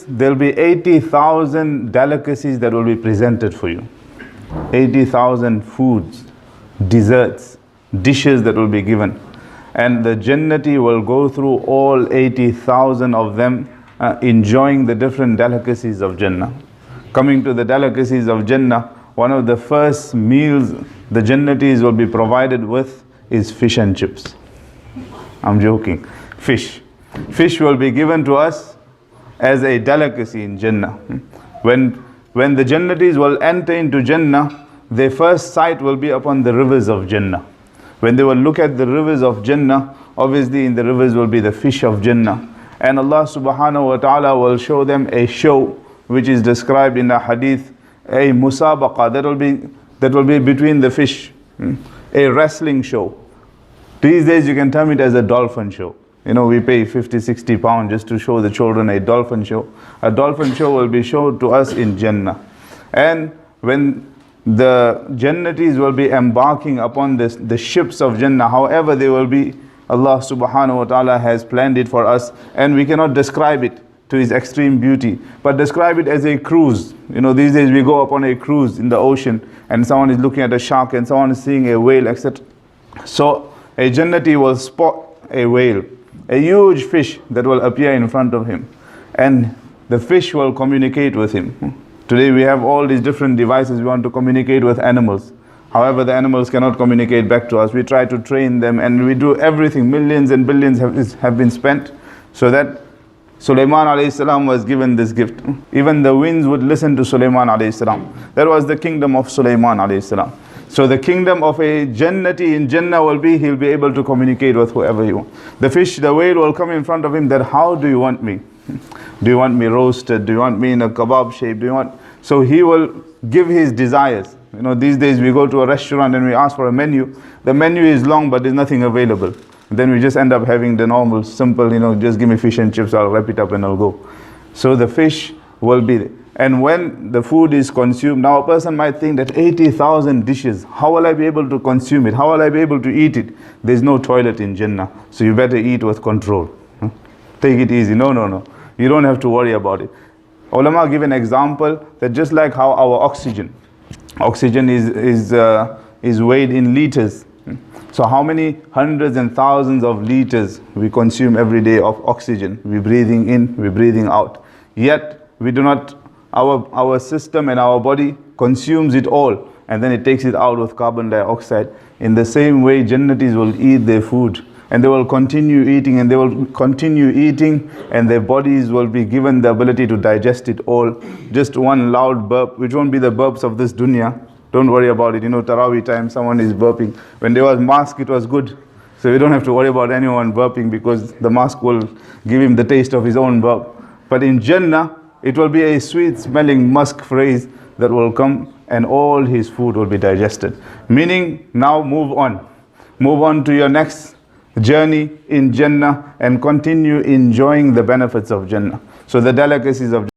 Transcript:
there'll be 80,000 delicacies that will be presented for you. 80,000 foods, desserts, dishes that will be given. And the Jannati will go through all 80,000 of them, enjoying the different delicacies of Jannah. Coming to the delicacies of Jannah, one of the first meals the Jannatis will be provided with is fish and chips. I'm joking. Fish. Fish will be given to us as a delicacy in Jannah. When the Jannatis will enter into Jannah, their first sight will be upon the rivers of Jannah. When they will look at the rivers of Jannah, obviously in the rivers will be the fish of Jannah. And Allah subhanahu wa ta'ala will show them a show which is described in the hadith, a musabaqa that will be between the fish, a wrestling show. These days you can term it as a dolphin show. You know, we pay 50, 60 pounds just to show the children a dolphin show. A dolphin show will be shown to us in Jannah. And when the Jannatis will be embarking upon the ships of Jannah, however they will be, Allah subhanahu wa ta'ala has planned it for us, and we cannot describe it to its extreme beauty, but describe it as a cruise. You know, these days we go upon a cruise in the ocean and someone is looking at a shark and someone is seeing a whale, etc. So a Jannati will spot a whale, a huge fish that will appear in front of him, and the fish will communicate with him. Today we have all these different devices, we want to communicate with animals. However, the animals cannot communicate back to us. We try to train them and we do everything. Millions and billions have been spent so that Sulaiman alayhi salam was given this gift. Even the winds would listen to Sulaiman alayhi salam. That was the kingdom of Sulaiman alayhi salam. So the kingdom of a Jannati in Jannah will be, he'll be able to communicate with whoever he wants. The fish, the whale will come in front of him that, how do you want me? Do you want me roasted? Do you want me in a kebab shape? Do you want? So he will give his desires. You know, these days we go to a restaurant and we ask for a menu. The menu is long but there's nothing available. Then we just end up having the normal, simple, you know, just give me fish and chips, I'll wrap it up and I'll go. So the fish will be there. And when the food is consumed, now a person might think that 80,000 dishes, how will I be able to consume it? How will I be able to eat it? There's no toilet in Jannah, so you better eat with control. Take it easy. No. You don't have to worry about it. Ulama give an example that just like how our oxygen is weighed in liters. So how many hundreds and thousands of liters we consume every day of oxygen? We're breathing in, we're breathing out. Yet we do not, our system and our body consumes it all and then it takes it out with carbon dioxide. In the same way, Jannatis will eat their food and they will continue eating and they will continue eating and their bodies will be given the ability to digest it all. Just one loud burp, which won't be the burps of this dunya. Don't worry about it. You know, Taraweeh time, someone is burping. When there was mask, it was good. So we don't have to worry about anyone burping because the mask will give him the taste of his own burp. But in Jannah, it will be a sweet smelling musk phrase that will come and all his food will be digested. Meaning, now move on. Move on to your next journey in Jannah and continue enjoying the benefits of Jannah. So the delicacies of